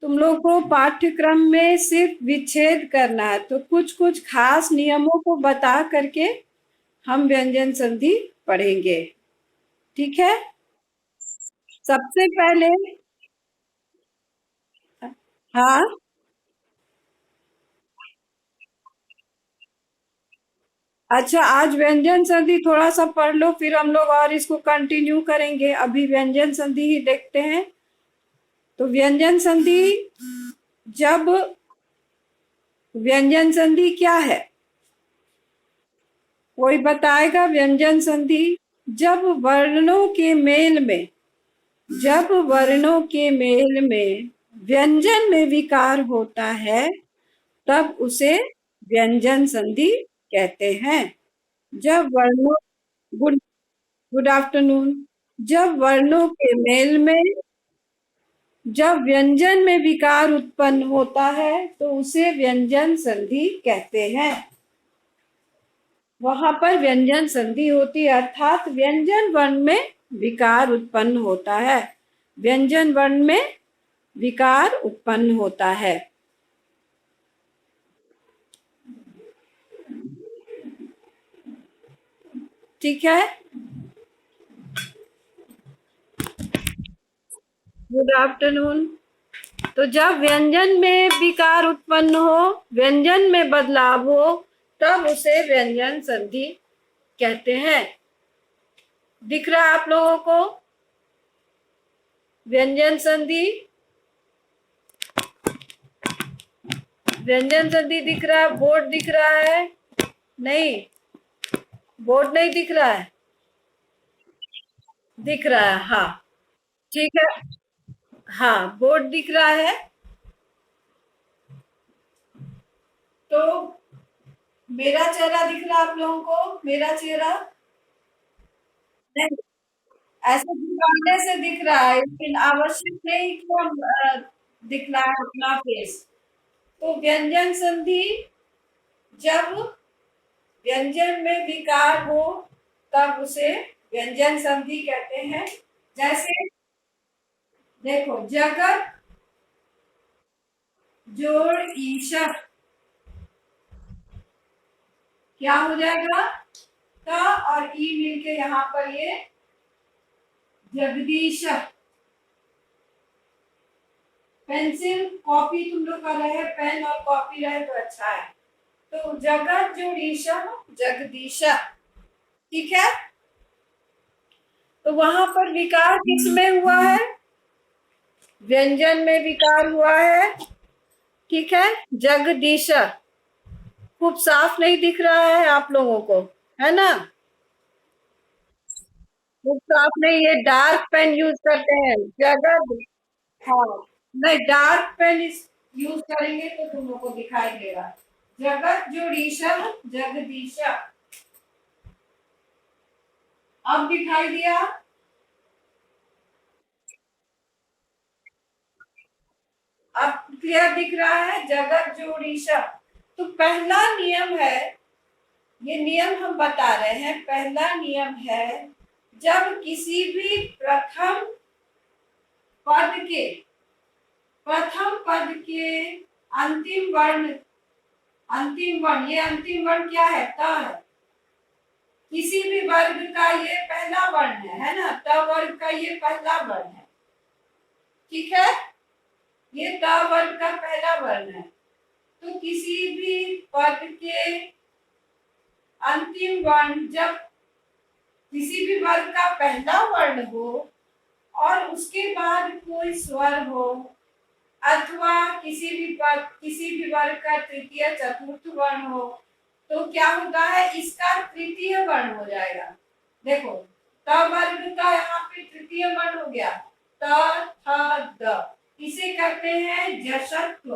तुम लोग को पाठ्यक्रम में सिर्फ विच्छेद करना है, तो कुछ कुछ खास नियमों को बता करके हम व्यंजन संधि पढ़ेंगे। ठीक है। सबसे पहले, हाँ, अच्छा, आज व्यंजन संधि थोड़ा सा पढ़ लो, फिर हम लोग और इसको कंटिन्यू करेंगे। अभी व्यंजन संधि ही देखते हैं। तो व्यंजन संधि, जब व्यंजन संधि क्या है, कोई बताएगा? व्यंजन संधि जब वर्णों के मेल में, जब वर्णों के मेल में व्यंजन में विकार होता है, तब उसे व्यंजन संधि कहते हैं। जब वर्णों, गुड गुड आफ्टरनून। जब वर्णों के मेल में, जब व्यंजन में विकार उत्पन्न होता है, तो उसे व्यंजन संधि कहते हैं। वहां पर व्यंजन संधि होती है, अर्थात व्यंजन वर्ण में विकार उत्पन्न होता है। व्यंजन वर्ण में विकार उत्पन्न होता है। ठीक है। Good afternoon. तो जब व्यंजन में विकार उत्पन्न हो, व्यंजन में बदलाव हो, तब उसे व्यंजन संधि कहते हैं। दिख रहा है आप लोगों को व्यंजन संधि? व्यंजन संधि दिख रहा है? बोर्ड दिख रहा है? नहीं, बोर्ड नहीं दिख रहा है? दिख रहा है, हाँ। ठीक है, हाँ, बोर्ड दिख रहा है। तो मेरा चेहरा दिख रहा है आप लोगों को? मेरा चेहरा नहीं, ऐसे दिखाने से दिख रहा है, लेकिन आवश्यक नहीं कि हम दिखना है अपना फेस। तो व्यंजन संधि, जब व्यंजन में विकार हो, तब उसे व्यंजन संधि कहते हैं। जैसे देखो, जगत जोड़ ईशा, क्या हो जाएगा? क और ई मिलके यहाँ पर ये जगदीश। पेंसिल कॉपी तुम लोग कर रहे हैं, पेन और कॉपी रहे तो अच्छा है। तो जगत जोड़ीशा, जगदीशा। ठीक है। तो वहां पर विकार किसमें हुआ है? व्यंजन में विकार हुआ है। ठीक है। जगदीश खूब साफ नहीं दिख रहा है आप लोगों को, है ना? खूब साफ नहीं, ये डार्क पेन यूज करते हैं। जगद, हाँ, नहीं, डार्क पेन यूज करेंगे तो तुम लोग को दिखाई देगा। जगत जोड़ीशा, जगदीशा। अब दिखाई दिया? अब क्लियर दिख रहा है? जगत जोड़ीशा। तो पहला नियम है, ये नियम हम बता रहे हैं। पहला नियम है, जब किसी भी पद के प्रथम पद के अंतिम वर्ण, अंतिम वर्ण, ये अंतिम वर्ण क्या है? त है। किसी भी वर्ग का ये पहला वर्ण है ना? त वर्ग का ये पहला वर्ण है। ठीक है। ये त वर्ग का पहला वर्ण है। तो किसी भी पद के अंतिम वर्ण, जब किसी भी वर्ग का पहला वर्ण हो और उसके बाद कोई स्वर हो, अथवा किसी भी वर्ग का तृतीय चतुर्थ वर्ण हो, तो क्या होता है? इसका तृतीय वर्ण हो जाएगा। देखो, त वर्ग का यहाँ पे तृतीय वर्ण हो गया, त थ द। इसे कहते हैं जशत्व।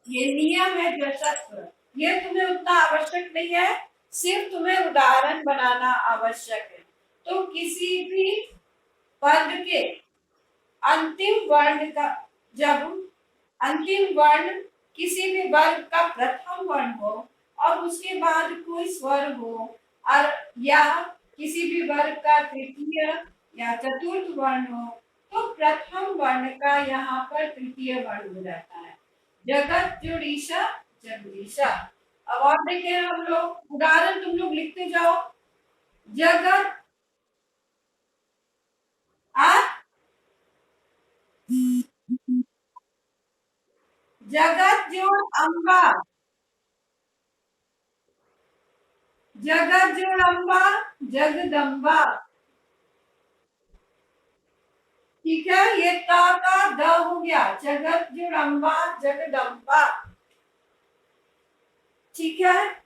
ये नियम है जशत्व। ये तुम्हें उतना आवश्यक नहीं है, सिर्फ तुम्हें उदाहरण बनाना आवश्यक है। तो किसी भी पद के अंतिम वर्ण का, जब अंतिम वर्ण किसी भी वर्ग का प्रथम वर्ण हो और उसके बाद कोई स्वर हो, और या किसी भी वर्ग का तृतीय या चतुर्थ वर्ण हो, तो प्रथम वर्ण का यहाँ पर तृतीय वर्ण हो जाता है। जगत जुड़ीशा जगदीशा। अब और देखें हम लोग उदाहरण, तुम लोग लिखते जाओ। जगत आ जगत जोड़ अम्बा, जगत जोड़ अम्बा जगदम्बा। ठीक है, ये ता का द हो गया, जगत जोड़ अम्बा जगदम्बा। ठीक है,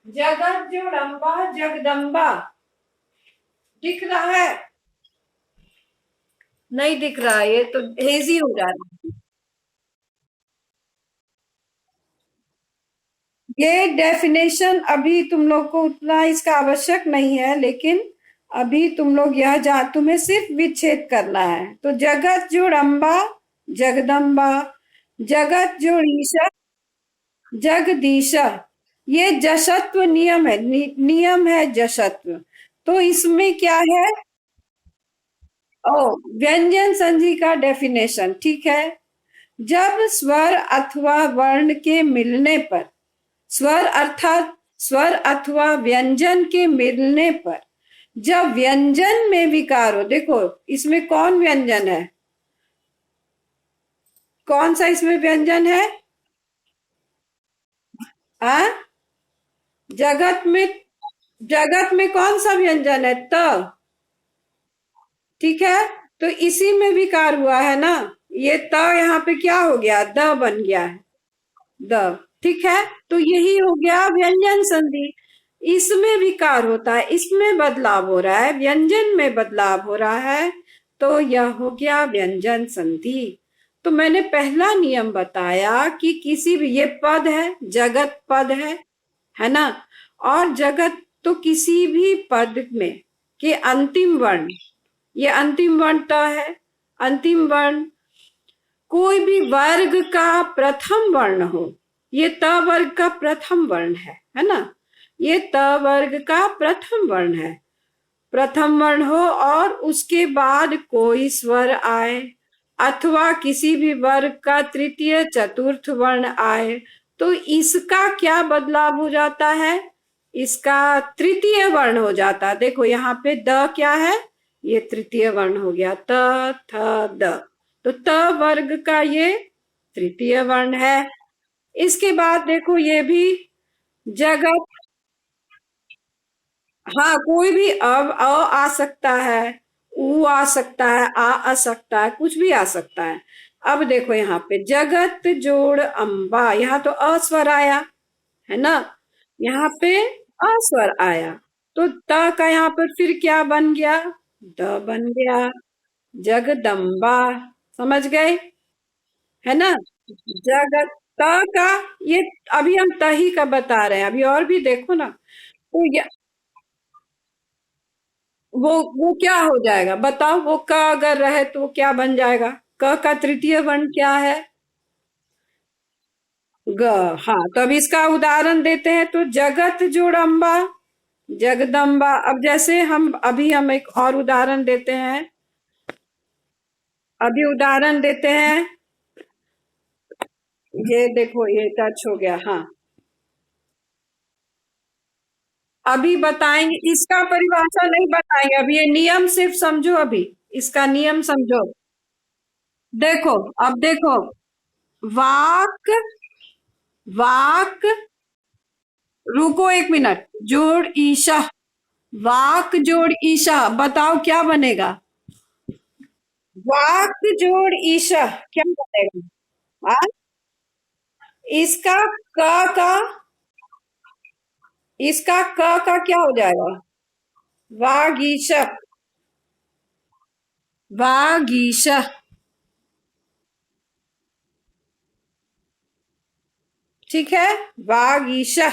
जगत जोड़ अम्बा जगदम्बा। दिख रहा है? नहीं दिख रहा, ये तो हेजी हो जा रहा है। ये डेफिनेशन अभी तुम लोग को उतना इसका आवश्यक नहीं है, लेकिन अभी तुम लोग यह जा तुम्हें सिर्फ विच्छेद करना है। तो जगत जोड़ अम्बा जगदम्बा, जगत जोड़ ईशा जगदीशा। ये जशत्व नियम है, नियम है जशत्व। तो इसमें क्या है? ओ, व्यंजन संधि का डेफिनेशन, ठीक है। जब स्वर अथवा वर्ण के मिलने पर, स्वर अर्थात स्वर अथवा व्यंजन के मिलने पर जब व्यंजन में विकार हो, देखो इसमें कौन व्यंजन है, कौन सा इसमें व्यंजन है? आ? जगत में, जगत में कौन सा व्यंजन है? त। ठीक है, तो इसी में विकार हुआ है ना, ये त यहाँ पे क्या हो गया? द बन गया है, द। ठीक है, तो यही हो गया व्यंजन संधि। इसमें विकार होता है, इसमें बदलाव हो रहा है, व्यंजन में बदलाव हो रहा है, तो यह हो गया व्यंजन संधि। तो मैंने पहला नियम बताया कि किसी भी, ये पद है, जगत पद है ना, और जगत तो किसी भी पद में के अंतिम वर्ण, ये अंतिम वर्ण त है, अंतिम वर्ण कोई भी वर्ग का प्रथम वर्ण हो, ये त वर्ग का प्रथम वर्ण है ना, ये त वर्ग का प्रथम वर्ण है, प्रथम वर्ण हो और उसके बाद कोई स्वर आए, अथवा किसी भी वर्ग का तृतीय चतुर्थ वर्ण आए, तो इसका क्या बदलाव हो जाता है? इसका तृतीय वर्ण हो जाता है। देखो यहाँ पे द क्या है? ये तृतीय वर्ण हो गया, त थ द। तो त वर्ग का ये तृतीय वर्ण है। इसके बाद देखो ये भी जगत, हाँ कोई भी अब अ आ सकता है, उ आ सकता है, आ सकता है, कुछ भी आ सकता है। अब देखो यहाँ पे जगत जोड़ अम्बा, यहाँ तो अस्वर आया है ना, यहाँ पे अस्वर आया, तो त का यहाँ पर फिर क्या बन गया? द बन गया, जगदम्बा। समझ गए? है ना, जगत त का, ये अभी हम त ही का बता रहे हैं, अभी और भी देखो ना। तो वो क्या हो जाएगा बताओ? वो क अगर रहे तो क्या बन जाएगा? क का तृतीय वर्ण क्या है? ग। हाँ, तो अब इसका उदाहरण देते हैं, तो जगत जोड़ अम्बा जगदम्बा। अब जैसे हम एक और उदाहरण देते हैं, अभी उदाहरण देते हैं। ये देखो ये टच हो गया, हाँ। अभी बताएंगे, इसका परिभाषा नहीं बताएंगे, अभी ये नियम सिर्फ समझो, अभी इसका नियम समझो। देखो, अब देखो, वाक, वाक, रुको एक मिनट, जोड़ ईशा, वाक जोड़ ईशा, बताओ क्या बनेगा? वाक जोड़ ईशा क्या बनेगा? हाँ, इसका क का, इसका क का क्या हो जाएगा? वागीशा, वागीशा। ठीक है, वागीशा।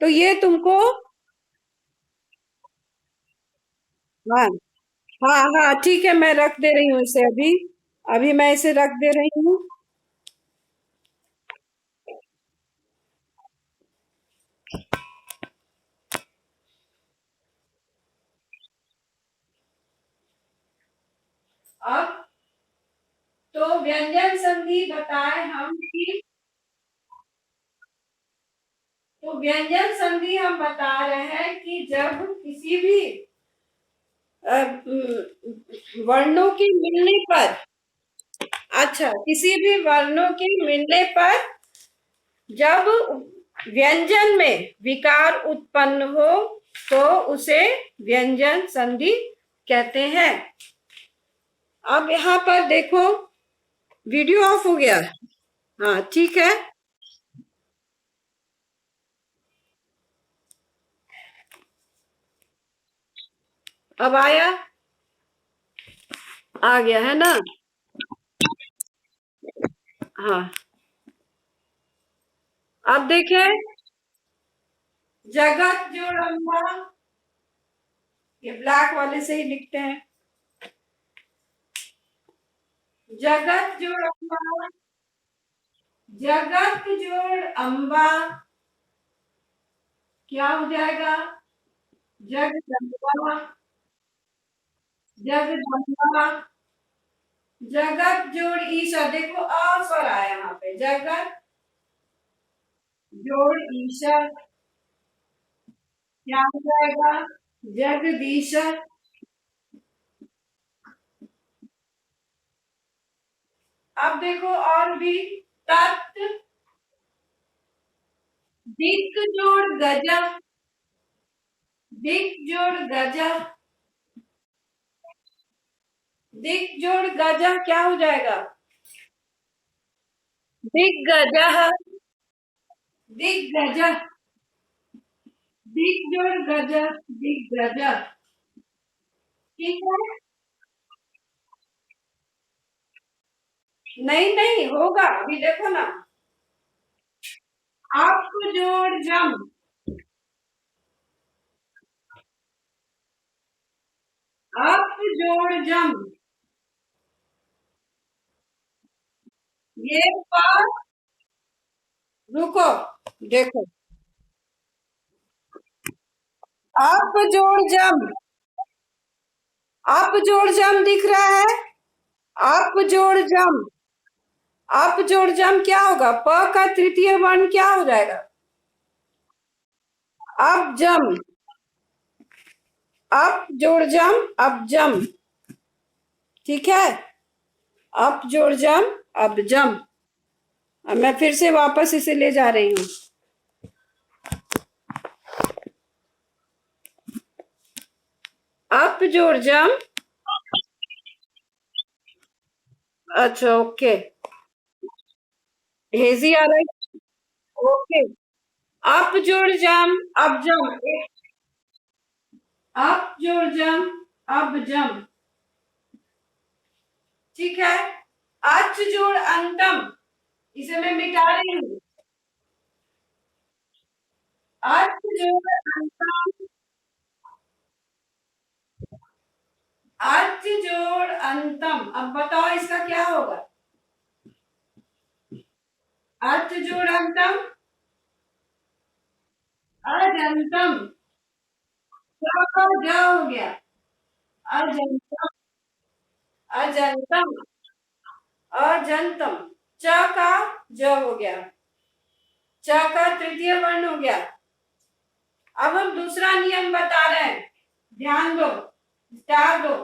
तो ये तुमको, हाँ हाँ हाँ ठीक है, मैं रख दे रही हूँ इसे अभी, अभी मैं इसे रख दे रही हूँ। अब तो व्यंजन संधि बताए हम कि तो व्यंजन संधि हम बता रहे हैं कि जब किसी भी वर्णों के मिलने पर, अच्छा, किसी भी वर्णों के मिलने पर जब व्यंजन में विकार उत्पन्न हो तो उसे व्यंजन संधि कहते हैं। अब यहाँ पर देखो, वीडियो ऑफ हो गया। हाँ, ठीक है। अब आया, आ गया है ना। हाँ, अब देखें, जगत जोड़ंबा, ये ब्लैक वाले से ही लिखते हैं। जगत जोड़ अम्बा, जगत जोड़ अम्बा क्या हो जाएगा? जगदम्बा, जगदम्बा। जगत जोड़ ईशा, देखो आ स्वर आया यहाँ पे, जगत जोड़ ईशा क्या हो जाएगा? जगदीश। अब देखो और भी, तत् दिक जोड़ गजा, दिक जोड़ गजा, दिक जोड़ गजा क्या हो जाएगा? दिग्गज, दिग्गज, दिक जोड़ गजा, दिग्गज। ठीक है, नहीं नहीं होगा, अभी देखो ना। आप जोड़ जम, आप जोड़ जम, ये पर, रुको, देखो, आप जोड़ जम, आप जोड़ जम दिख रहा है। आप जोड़ जम, आप जोड़ जम क्या होगा? प का तृतीय वर्ण क्या हो जाएगा? अब जम, आप जोड़ जम, अब जम। ठीक है, अब जोड़ जम, अब जम। अब मैं फिर से वापस इसे ले जा रही हूँ। अप जोड़ जम, अच्छा ओके, हेजी आ रहा है, ओके। अप जोड़ जम, अब जम, अप जोड़ जम, अब जम। ठीक है, अच जोड़ अंतम, इसे मैं मिटा रही हूँ। अच जोड़ अंतम, अच जोड़ अंतम, अब बताओ इसका क्या होगा? अच जोड़ अंतम, अजंतम, ज हो गया, अजंतम, अजंतम, अजंतम। च का ज हो गया, च का तृतीय वर्ण हो गया। अब हम दूसरा नियम बता रहे हैं, ध्यान दो, स्टार दो।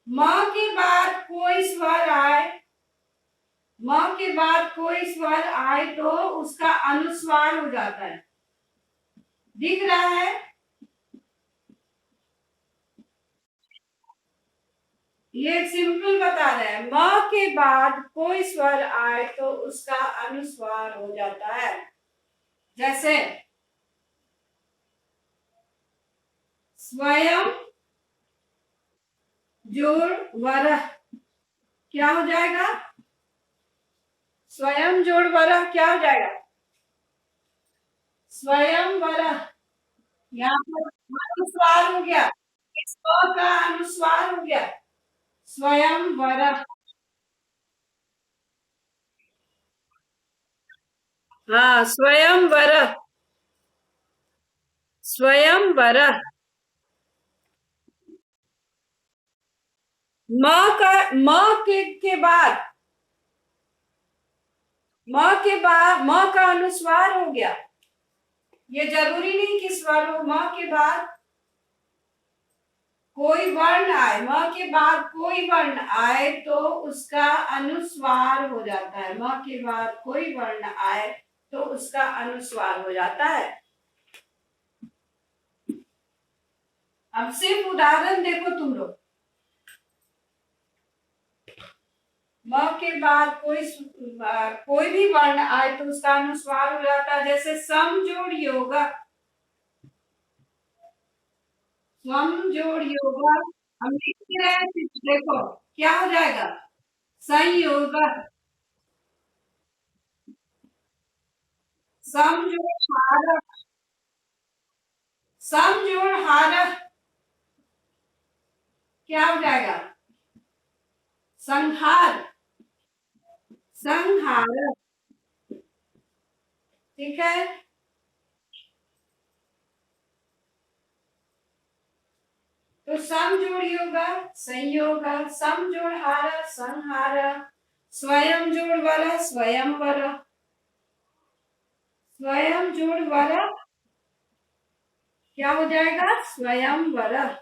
म के बाद कोई स्वर आए, म के बाद कोई स्वर आए तो उसका अनुस्वार हो जाता है। दिख रहा है? ये सिंपल बता रहे हैं, म के बाद कोई स्वर आए तो उसका अनुस्वार हो जाता है। जैसे स्वयं जोड़ वरह क्या हो जाएगा? स्वयं जोड़ वरह क्या हो जाएगा? स्वयं वरह, यहाँ पर अनुस्वार हो गया, स्व का अनुस्वार हो गया, स्वयं वरह। हाँ, स्वयं वरह, स्वयं वरह। म का म के बाद म का अनुस्वार हो गया। ये जरूरी नहीं कि स्वर हो। म के बाद कोई वर्ण आए, म के बाद कोई वर्ण आए तो उसका अनुस्वार हो जाता है। म के बाद कोई वर्ण आए तो उसका अनुस्वार हो जाता है। अब सिर्फ उदाहरण देखो तुम लोग। म के बाद कोई भी वर्ण आए तो उसका अनुस्वार हो जाता है। जैसे सम जोड़ योगा, सम जोड़ योगा हम लिख रहे हैं, देखो क्या हो जाएगा, संयोग। सम जोड़ हारक, सम जोड़ हारक क्या हो जाएगा, संहार, संहारक। ठीक है। तो सम जोड़ योगा संयोग, सम जोड़ हार संहार, स्वयं जोड़ वर स्वयंवर, स्वयं जोड़ वर क्या हो जाएगा, स्वयंवर।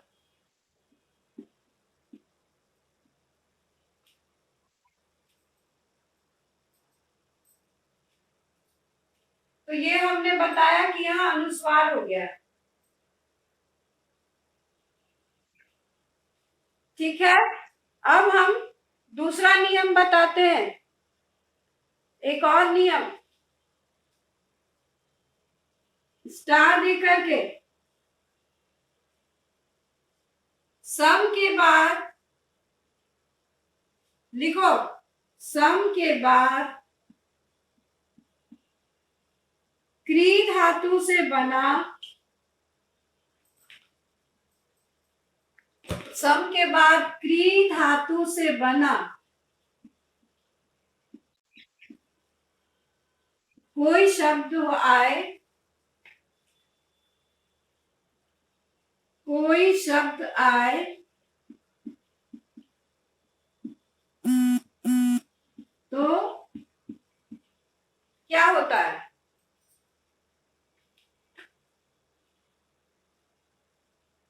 तो ये हमने बताया कि यहाँ अनुस्वार हो गया। ठीक है। अब हम दूसरा नियम बताते हैं, एक और नियम स्टार दे करके। सम के बाद लिखो, सम के बाद क्री धातु से बना, सम के बाद क्री धातु से बना कोई शब्द आए, कोई शब्द आए तो क्या होता है,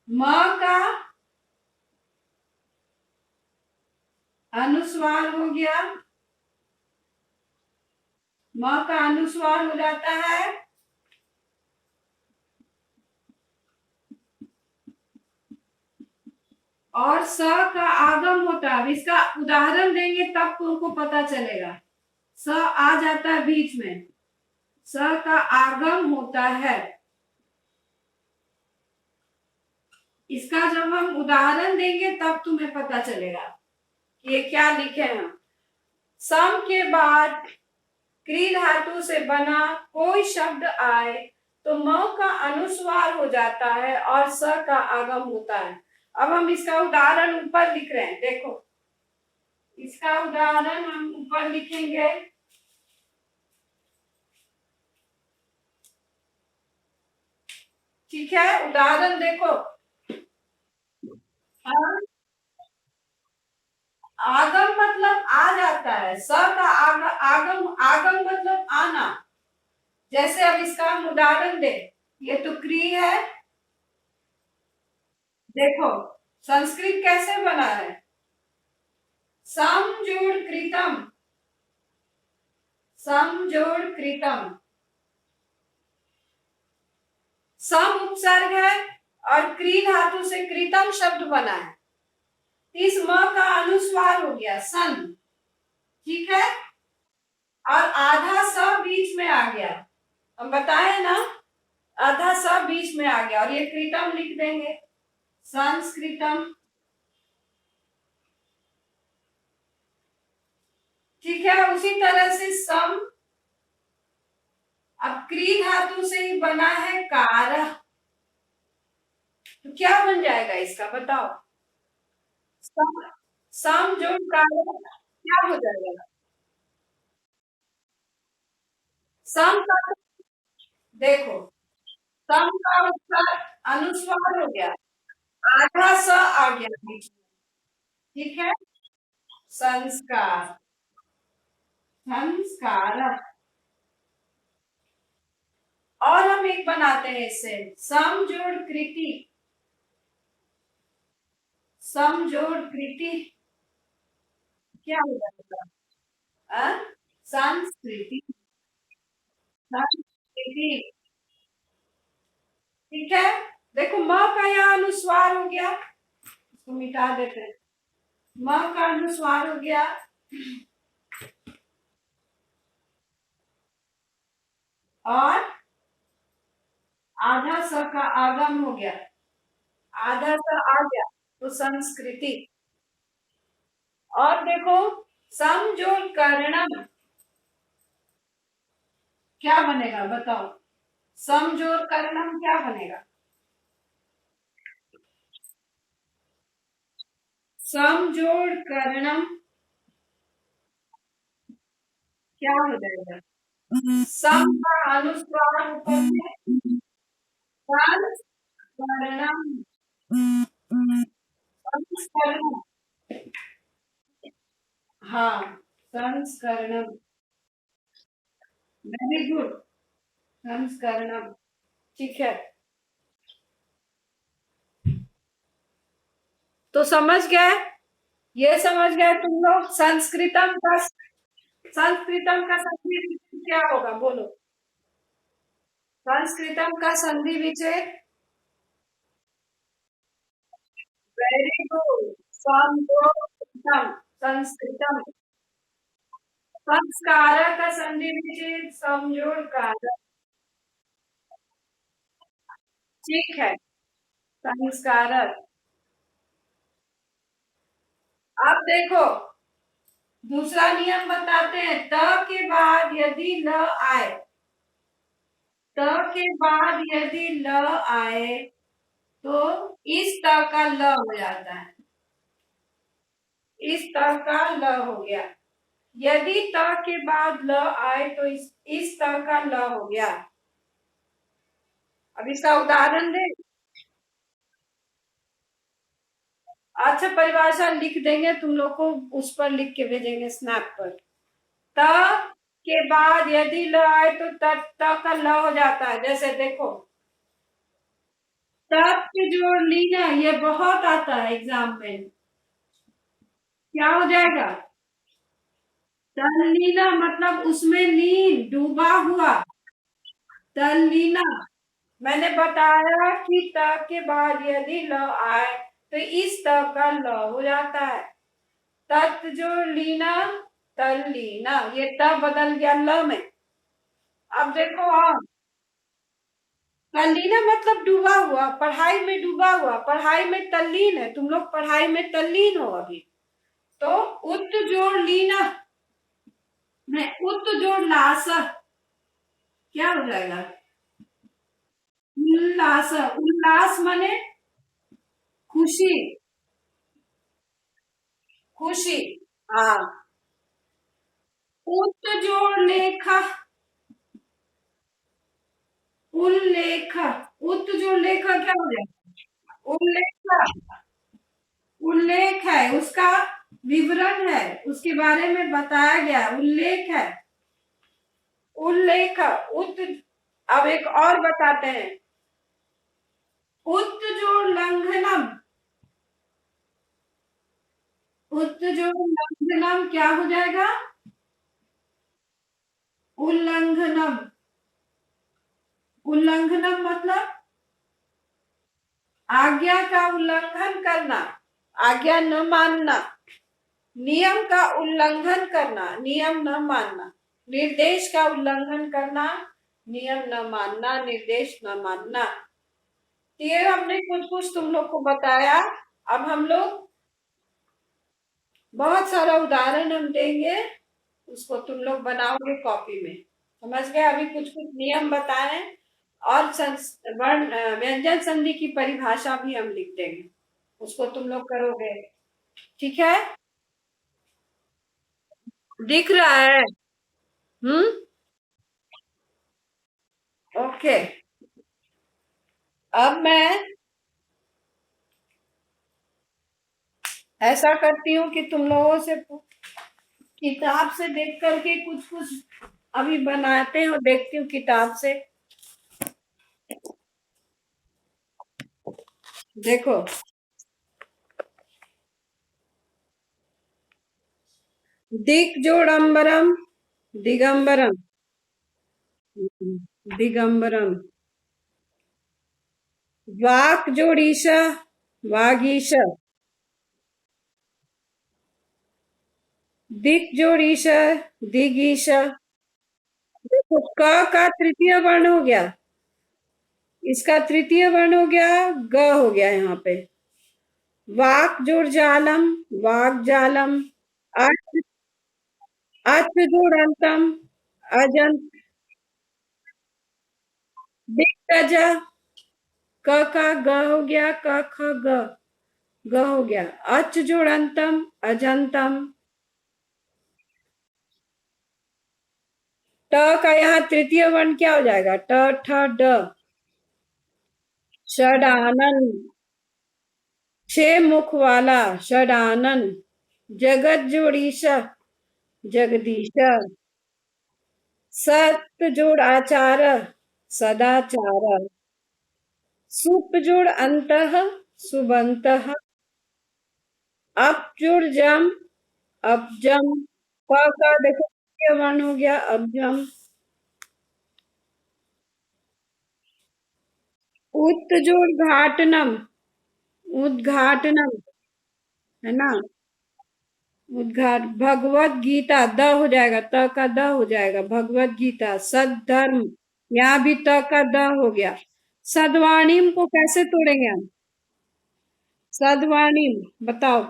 म का अनुस्वार हो गया, म का अनुस्वार हो जाता है। और स का आगम होता है। अब इसका उदाहरण देंगे तब तुमको पता चलेगा। स आ जाता है बीच में, स का आगम होता है। इसका जब हम उदाहरण देंगे तब तुम्हें पता चलेगा ये क्या लिखे हैं। सम के बाद क्री धातु से बना कोई शब्द आए तो म का अनुस्वार हो जाता है और स का आगम होता है। अब हम इसका उदाहरण ऊपर लिख रहे हैं, देखो इसका उदाहरण हम ऊपर लिखेंगे। ठीक है, उदाहरण देखो। आगम मतलब आ जाता है, स का आगम, आगम मतलब आना। जैसे अब इसका हम उदाहरण दे, ये तो क्री है, देखो संस्कृत कैसे बना है, सम जोड़ कृतम, सम जोड़ कृतम। सम उपसर्ग है और क्री धातु से कृतम शब्द बना है। इस म का अनुस्वार हो गया सन। ठीक है। और आधा स बीच में आ गया, हम बताए ना, आधा स बीच में आ गया और ये कृतम लिख देंगे, संस्कृतम। ठीक है। उसी तरह से सम, अब क्री धातु से ही बना है कार, तो क्या बन जाएगा इसका बताओ, सम, सम जोड़ कार क्या हो जाएगा, सम का, देखो सम का उत्तर अनुस्वार हो गया, आधा स आ गया बीच में। ठीक है। संस्कार, संस्कार। और हम एक बनाते हैं इससे, समजोड़ कृति, समजोड़ कृति क्या हो जाएगा? संस्कृति, संस्कृति। ठीक है, देखो म का यहाँ अनुस्वार हो गया, इसको मिटा देते हैं। म का अनुस्वार हो गया, और आधा स का आगम हो गया, आधा स आ गया, तो संस्कृति। और देखो, समजोड़ कर्णम क्या बनेगा बताओ? समजोड़ कर्णम क्या बनेगा? समजोड़ कर्णम क्या हो जाएगा? सम का अनुस्वार ऊपर में, संस्करणम, संस्करणम। हाँ, संस्करणम, वेरी गुड, संस्करणम। ठीक है, तो समझ गए? ये समझ गए तुम लोग? संस्कृतम का संधि विच्छेद क्या होगा बोलो? संस्कृतम का संधि विच्छेद, वेरी गुड, संस्कृतम, संस्कृतम। संस्कार का संधि विच्छेद समजोड़ कारक। ठीक है, संस्कारक। अब देखो, दूसरा नियम बताते हैं, त के बाद यदि ल आए, त के बाद यदि ल आए तो इस त का ल हो जाता है, इस त का ल हो गया। यदि त के बाद ल आए तो इस त का ल हो गया। अब इसका उदाहरण दे। अच्छा, परिभाषा लिख देंगे तुम लोग को, उस पर लिख के भेजेंगे स्नैप पर। त के बाद यदि ल आए तो त का ल हो जाता है। जैसे देखो, तत् के जोड़ लीना, ये बहुत आता है एग्जाम में। क्या हो जाएगा? तल्लीना मतलब उसमें लीन, डूबा हुआ, तल्लीना। मैंने बताया कि त के बाद यदि ल आए तो इस त का ल हो जाता है। तत् जोड़ लीना, तल्लीना, ये त बदल गया ल में। अब देखो, और तल्लीना मतलब डूबा हुआ, पढ़ाई में डूबा हुआ, पढ़ाई में तल्लीन है, तुम लोग पढ़ाई में तल्लीन हो अभी। तो उत जोड़ लीना, नहीं, उत जोड़ लास क्या हो जाएगा? उल्लास, उल्लास माने खुशी, खुशी। हाँ, उत जोड़ लेखा, उल्लेख, उत जोड़ लेखा क्या हो जाएगा? उल्लेख, उल्लेख है, उसका विवरण है, उसके बारे में बताया गया, उल्लेख है, उल्लेख। उत, अब एक और बताते हैं, उत जोड़ लंघनम, उत जोड़ लंघनम क्या हो जाएगा? उल्लंघनम, उल्लंघनम मतलब आज्ञा का उल्लंघन करना, आज्ञा न मानना, नियम का उल्लंघन करना, नियम न मानना, निर्देश का उल्लंघन करना, नियम न मानना, निर्देश न मानना। ये हमने कुछ कुछ तुम लोग को बताया। अब हम लोग बहुत सारा उदाहरण हम देंगे, उसको तुम लोग बनाओगे कॉपी में। समझ गए? अभी कुछ कुछ नियम बताए, और व्यंजन संधि की परिभाषा भी हम लिख देंगे, उसको तुम लोग करोगे। ठीक है, दिख रहा है? हम्म, ओके। अब मैं ऐसा करती हूँ कि तुम लोगों से किताब से देख करके कुछ कुछ अभी बनाते हो, देखती हूँ किताब से। देखो, दिक जोड़ अंबरम, दिगंबरम, दिगंबरम। वाक जोड़ ईशा, वागीशा। दिक जोड़ ईशा, दिगीशा। देखो, क का तृतीय वर्ण हो गया, इसका तृतीय वर्ण हो गया, ग हो गया यहाँ पे। वाक जोड़ जालम, वाग जालम। अच, अच जोड़ अंतम, अजंत। दिग्गज, क का ग हो गया, क ख ग, ग हो गया। अच जोड़ अंतम, अजंतम। ट का यहाँ तृतीय वर्ण क्या हो जाएगा, ट ठ ड। षडानन, छह मुख वाला, षडानन। जगत जोड़ीश, जगदीश। सत जोड़ आचार, सदाचार। सुप जोड़ अंतः, सुबंतः। अप जोड़ जम, अपजम। क का देखो क्या वर्ण हो गया, अपजम। उत जोड़ घाटनम, उद्घाटनम, है ना। उद्घाट। भगवत गीता, द हो जाएगा, त का द हो जाएगा, भगवत गीता। सद्धर्म, यहाँ भी त का द हो गया। सद्वाणीम को कैसे तोड़ेंगे हम, सद्वाणीम बताओ।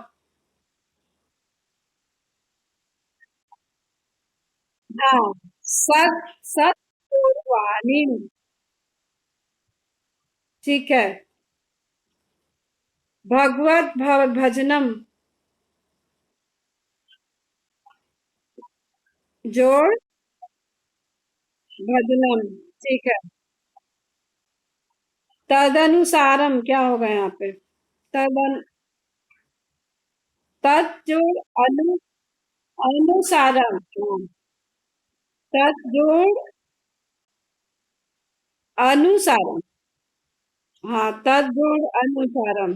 हाँ, सत, सद्वाणीम। ठीक है। भगवत भजनम, जोड़ भजनम। ठीक है। तदनुसारम क्या होगा यहाँ पे, तदन, तत्जोड़ अनु, अनुसारम। हाँ, तत्जोड़ अनुसारम। हाँ, तत्जोड़ अनुसारम।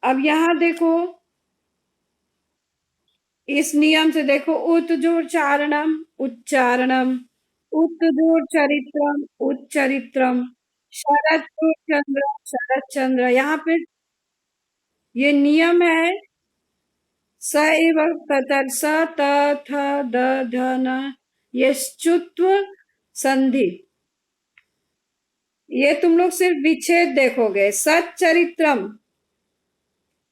अब यहाँ देखो, इस नियम से देखो, उत जोड़ चारणम, उच्चारणम। उत जोड़ चरित्रम, उच्चरित्रम। शरद जोड़ चंद्र, शरद चंद्र। यहाँ पे ये नियम है, स एव ततर, स त थ द ध न, ये च्युत्व संधि। ये तुम लोग सिर्फ विच्छेद देखोगे। सच्चरित्रम,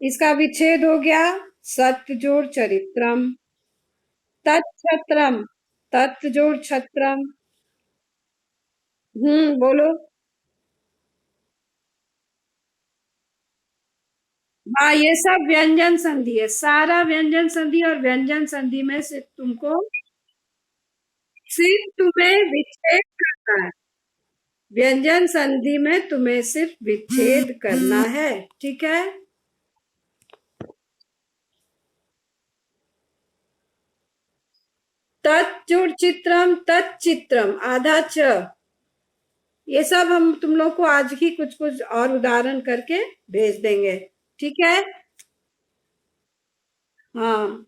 इसका विच्छेद हो गया, सत्य जोड़ चरित्रम। तत्छत्रम, तत् जोड़ छत्रम। बोलो। हाँ, ये सब व्यंजन संधि है, सारा व्यंजन संधि। और व्यंजन संधि में से तुमको सिर्फ तुम्हें विच्छेद करना है। व्यंजन संधि में तुम्हें सिर्फ विच्छेद करना है, ठीक है। तत्जोड़ चित्रम, तच्चित्रम, आधा च। ये सब हम तुम लोग को आज ही कुछ कुछ और उदाहरण करके भेज देंगे, ठीक है। हाँ।